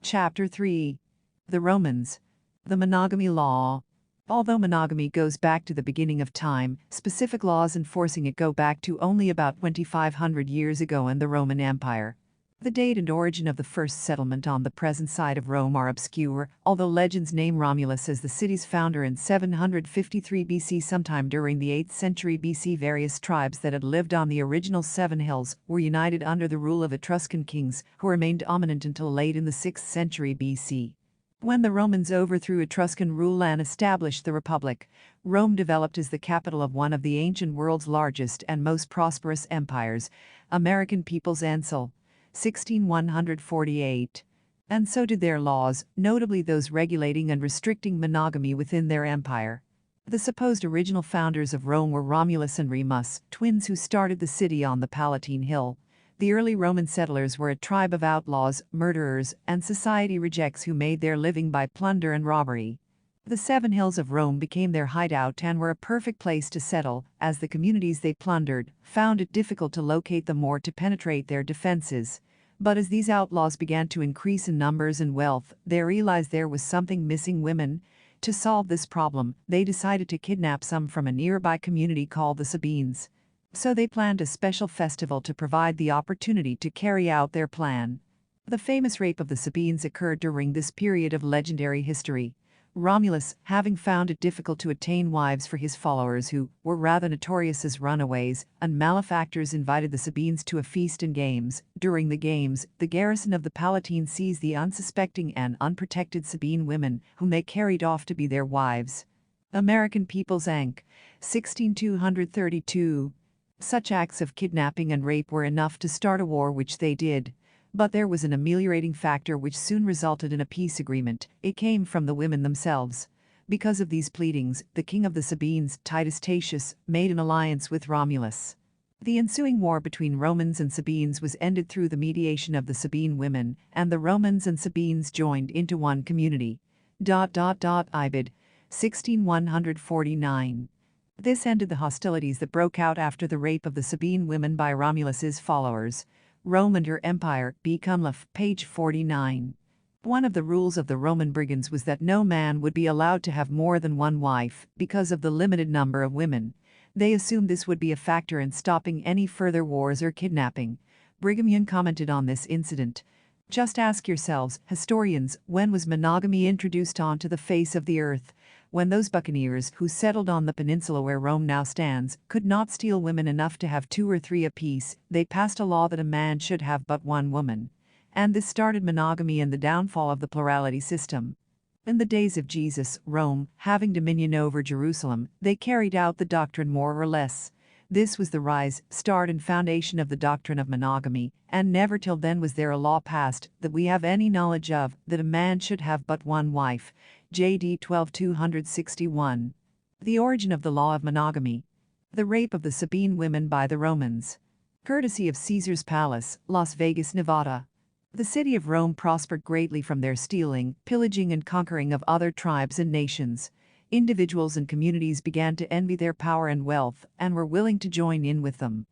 Chapter 3. The Romans. The monogamy law. Although monogamy goes back to the beginning of time, specific laws enforcing it go back to only about 2,500 years ago in the Roman Empire. The date and origin of the first settlement on the present site of Rome are obscure, although legends name Romulus as the city's founder in 753 BC. Sometime during the 8th century BC, various tribes that had lived on the original Seven Hills were united under the rule of Etruscan kings, who remained dominant until late in the 6th century BC. When the Romans overthrew Etruscan rule and established the Republic, Rome developed as the capital of one of the ancient world's largest and most prosperous empires, American People's Ancile, 16148. And so did their laws, notably those regulating and restricting monogamy within their empire. The supposed original founders of Rome were Romulus and Remus, twins who started the city on the Palatine Hill. The early Roman settlers were a tribe of outlaws, murderers, and society rejects who made their living by plunder and robbery. The Seven Hills of Rome became their hideout and were a perfect place to settle, as the communities they plundered found it difficult to locate them or to penetrate their defenses. But as these outlaws began to increase in numbers and wealth, they realized there was something missing: women. To solve this problem, they decided to kidnap some from a nearby community called the Sabines. So they planned a special festival to provide the opportunity to carry out their plan. The famous rape of the Sabines occurred during this period of legendary history. Romulus, having found it difficult to attain wives for his followers who were rather notorious as runaways and malefactors, invited the Sabines to a feast and games. During the games, the garrison of the Palatine seized the unsuspecting and unprotected Sabine women, whom they carried off to be their wives. American People's Inc., 16232. Such acts of kidnapping and rape were enough to start a war, which they did. But there was an ameliorating factor which soon resulted in a peace agreement. It came from the women themselves. Because of these pleadings, the king of the Sabines, Titus Tatius, made an alliance with Romulus. The ensuing war between Romans and Sabines was ended through the mediation of the Sabine women, and the Romans and Sabines joined into one community. Ibid. 16149. This ended the hostilities that broke out after the rape of the Sabine women by Romulus's followers. Rome and her empire, B. Cunliffe, page 49. One of the rules of the Roman brigands was that no man would be allowed to have more than one wife, because of the limited number of women. They assumed this would be a factor in stopping any further wars or kidnapping. Brigham Young commented on this incident. Just ask yourselves, historians, when was monogamy introduced onto the face of the earth? When those buccaneers who settled on the peninsula where Rome now stands could not steal women enough to have 2 or 3 apiece, they passed a law that a man should have but one woman. And this started monogamy and the downfall of the plurality system. In the days of Jesus, Rome, having dominion over Jerusalem, they carried out the doctrine more or less. This was the rise, start and foundation of the doctrine of monogamy, and never till then was there a law passed that we have any knowledge of that a man should have but one wife. J.D. 12:261. The origin of the law of monogamy. The rape of the Sabine women by the Romans. Courtesy of Caesar's Palace, Las Vegas, Nevada. The city of Rome prospered greatly from their stealing, pillaging and conquering of other tribes and nations. Individuals and communities began to envy their power and wealth and were willing to join in with them.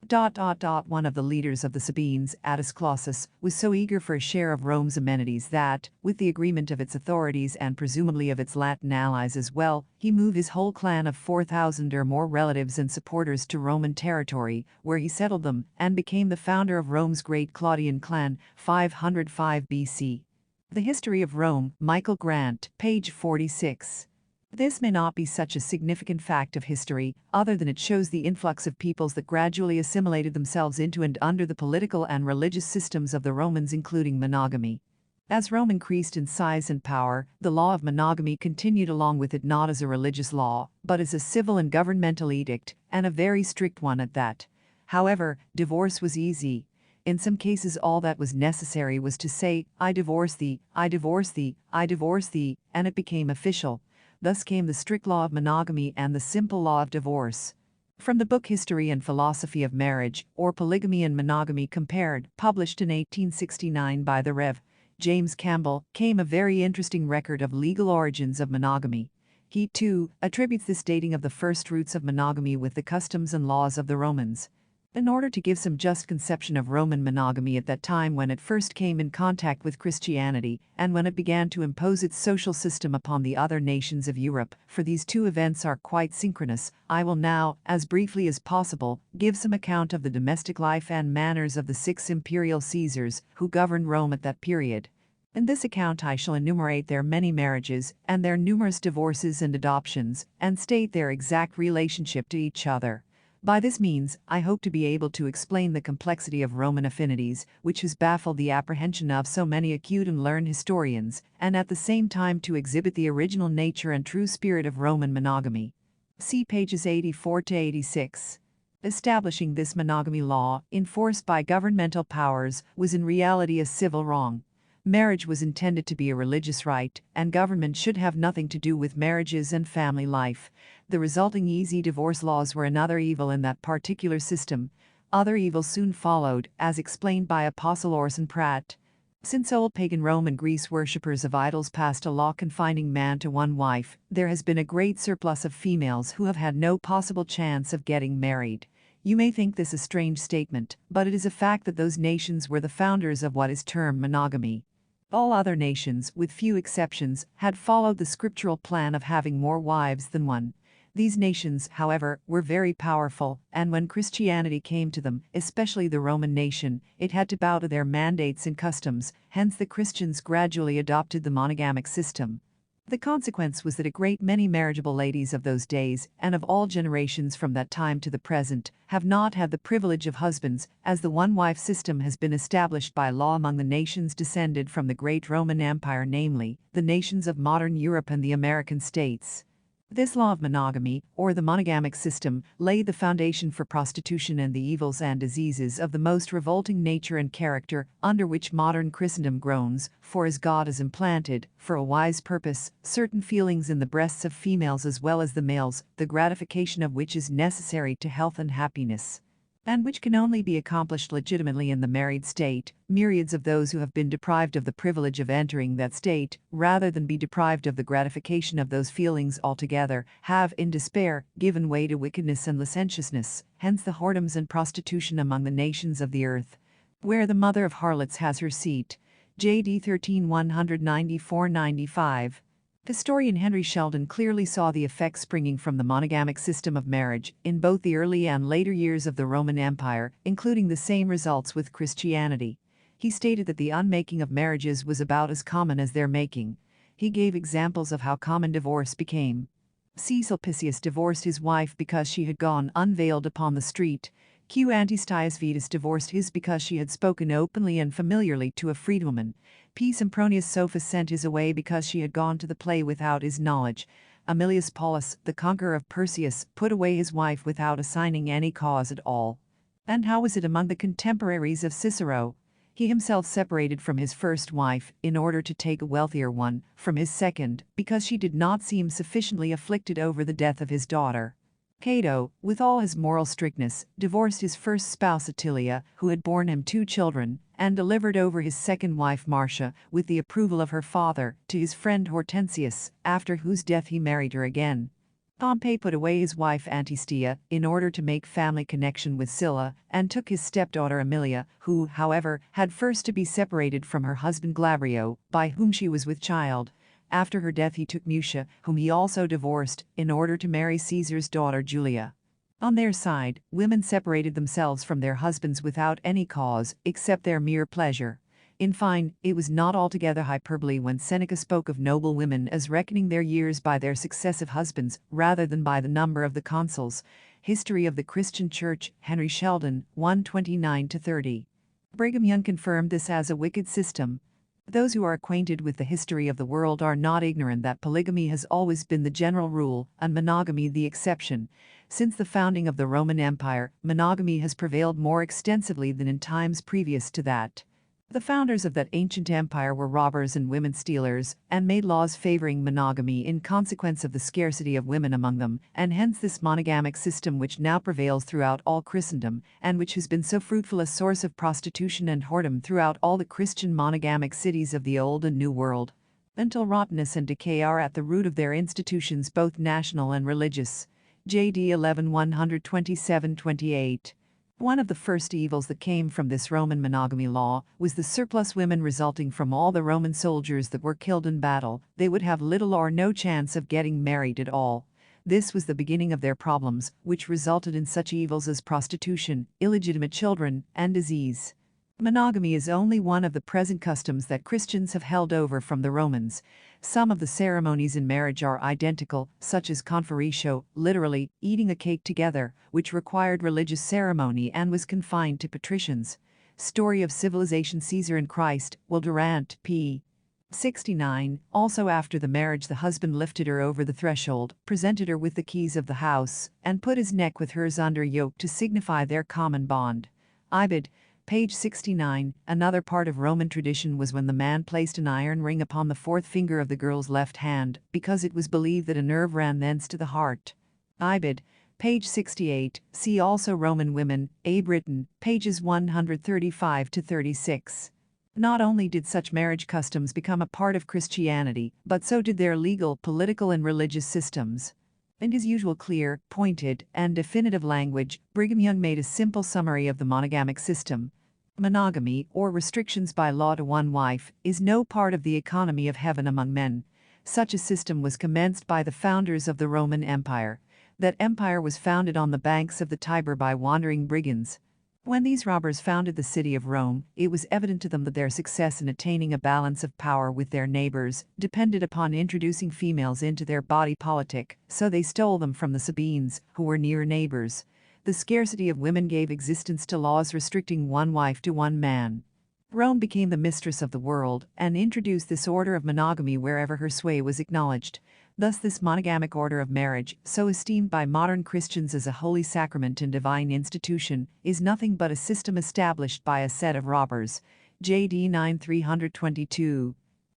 One of the leaders of the Sabines, Attis Clausus, was so eager for a share of Rome's amenities that, with the agreement of its authorities and presumably of its Latin allies as well, he moved his whole clan of 4,000 or more relatives and supporters to Roman territory, where he settled them and became the founder of Rome's great Claudian clan, 505 BC. The History of Rome, Michael Grant, page 46. This may not be such a significant fact of history, other than it shows the influx of peoples that gradually assimilated themselves into and under the political and religious systems of the Romans, including monogamy. As Rome increased in size and power, the law of monogamy continued along with it, not as a religious law, but as a civil and governmental edict, and a very strict one at that. However, divorce was easy. In some cases all that was necessary was to say, "I divorce thee, I divorce thee, I divorce thee," and it became official. Thus came the strict law of monogamy and the simple law of divorce. From the book History and Philosophy of Marriage, or Polygamy and Monogamy Compared, published in 1869 by the Rev. James Campbell, came a very interesting record of legal origins of monogamy. He, too, attributes this dating of the first roots of monogamy with the customs and laws of the Romans. In order to give some just conception of Roman monogamy at that time when it first came in contact with Christianity and when it began to impose its social system upon the other nations of Europe, for these two events are quite synchronous, I will now, as briefly as possible, give some account of the domestic life and manners of the 6 imperial Caesars who governed Rome at that period. In this account I shall enumerate their many marriages and their numerous divorces and adoptions, and state their exact relationship to each other. By this means, I hope to be able to explain the complexity of Roman affinities, which has baffled the apprehension of so many acute and learned historians, and at the same time to exhibit the original nature and true spirit of Roman monogamy. See pages 84 to 86. Establishing this monogamy law, enforced by governmental powers, was in reality a civil wrong. Marriage was intended to be a religious rite, and government should have nothing to do with marriages and family life. The resulting easy divorce laws were another evil in that particular system. Other evils soon followed, as explained by Apostle Orson Pratt. Since old pagan Rome and Greece worshippers of idols passed a law confining man to one wife, there has been a great surplus of females who have had no possible chance of getting married. You may think this a strange statement, but it is a fact that those nations were the founders of what is termed monogamy. All other nations, with few exceptions, had followed the scriptural plan of having more wives than one. These nations, however, were very powerful, and when Christianity came to them, especially the Roman nation, it had to bow to their mandates and customs, hence the Christians gradually adopted the monogamic system. The consequence was that a great many marriageable ladies of those days, and of all generations from that time to the present, have not had the privilege of husbands, as the one-wife system has been established by law among the nations descended from the great Roman Empire, namely, the nations of modern Europe and the American states. This law of monogamy, or the monogamic system, laid the foundation for prostitution and the evils and diseases of the most revolting nature and character, under which modern Christendom groans, for as God has implanted, for a wise purpose, certain feelings in the breasts of females as well as the males, the gratification of which is necessary to health and happiness, and which can only be accomplished legitimately in the married state. Myriads of those who have been deprived of the privilege of entering that state, rather than be deprived of the gratification of those feelings altogether, have, in despair, given way to wickedness and licentiousness, hence the whoredoms and prostitution among the nations of the earth. Where the mother of harlots has her seat. J.D. 13 194-95. Historian Henry Sheldon clearly saw the effects springing from the monogamic system of marriage in both the early and later years of the Roman Empire, including the same results with Christianity. He stated that the unmaking of marriages was about as common as their making. He gave examples of how common divorce became. C. Sulpicius divorced his wife because she had gone unveiled upon the street. Q. Antistius Vetus divorced his because she had spoken openly and familiarly to a freedwoman. P. Sempronius Sophus sent his away because she had gone to the play without his knowledge. Aemilius Paulus, the conqueror of Perseus, put away his wife without assigning any cause at all. And how was it among the contemporaries of Cicero? He himself separated from his first wife, in order to take a wealthier one, from his second, because she did not seem sufficiently afflicted over the death of his daughter. Cato, with all his moral strictness, divorced his first spouse Attilia, who had borne him 2 children, and delivered over his second wife Marcia, with the approval of her father, to his friend Hortensius, after whose death he married her again. Pompey put away his wife Antistia, in order to make family connection with Sylla, and took his stepdaughter Aemilia, who, however, had first to be separated from her husband Glabrio, by whom she was with child. After her death he took Mucia, whom he also divorced, in order to marry Caesar's daughter Julia. On their side, women separated themselves from their husbands without any cause, except their mere pleasure. In fine, it was not altogether hyperbole when Seneca spoke of noble women as reckoning their years by their successive husbands, rather than by the number of the consuls. History of the Christian Church, Henry Sheldon, 129-30. Brigham Young confirmed this as a wicked system. Those who are acquainted with the history of the world are not ignorant that polygamy has always been the general rule, and monogamy the exception. Since the founding of the Roman Empire, monogamy has prevailed more extensively than in times previous to that. The founders of that ancient empire were robbers and women stealers, and made laws favoring monogamy in consequence of the scarcity of women among them, and hence this monogamic system which now prevails throughout all Christendom, and which has been so fruitful a source of prostitution and whoredom throughout all the Christian monogamic cities of the Old and New World, until rottenness and decay are at the root of their institutions both national and religious. J.D. 11 127-28. One of the first evils that came from this Roman monogamy law was the surplus women resulting from all the Roman soldiers that were killed in battle. They would have little or no chance of getting married at all. This was the beginning of their problems, which resulted in such evils as prostitution, illegitimate children, and disease. Monogamy is only one of the present customs that Christians have held over from the Romans. Some of the ceremonies in marriage are identical, such as conferitio, literally, eating a cake together, which required religious ceremony and was confined to patricians. Story of Civilization Caesar and Christ, Will Durant, p. 69. Also after the marriage the husband lifted her over the threshold, presented her with the keys of the house, and put his neck with hers under yoke to signify their common bond. Ibid. Page 69. Another part of Roman tradition was when the man placed an iron ring upon the fourth finger of the girl's left hand, because it was believed that a nerve ran thence to the heart. Ibid. Page 68. See also Roman women, A. Britton, pages 135 to 36. Not only did such marriage customs become a part of Christianity, but so did their legal, political, and religious systems. In his usual clear, pointed, and definitive language, Brigham Young made a simple summary of the monogamic system. Monogamy, or restrictions by law to one wife, is no part of the economy of heaven among men. Such a system was commenced by the founders of the Roman Empire. That empire was founded on the banks of the Tiber by wandering brigands. When these robbers founded the city of Rome, it was evident to them that their success in attaining a balance of power with their neighbors depended upon introducing females into their body politic, so they stole them from the Sabines, who were near neighbors. The scarcity of women gave existence to laws restricting one wife to one man. Rome became the mistress of the world and introduced this order of monogamy wherever her sway was acknowledged. Thus this monogamic order of marriage, so esteemed by modern Christians as a holy sacrament and divine institution, is nothing but a system established by a set of robbers. J.D. 9 322.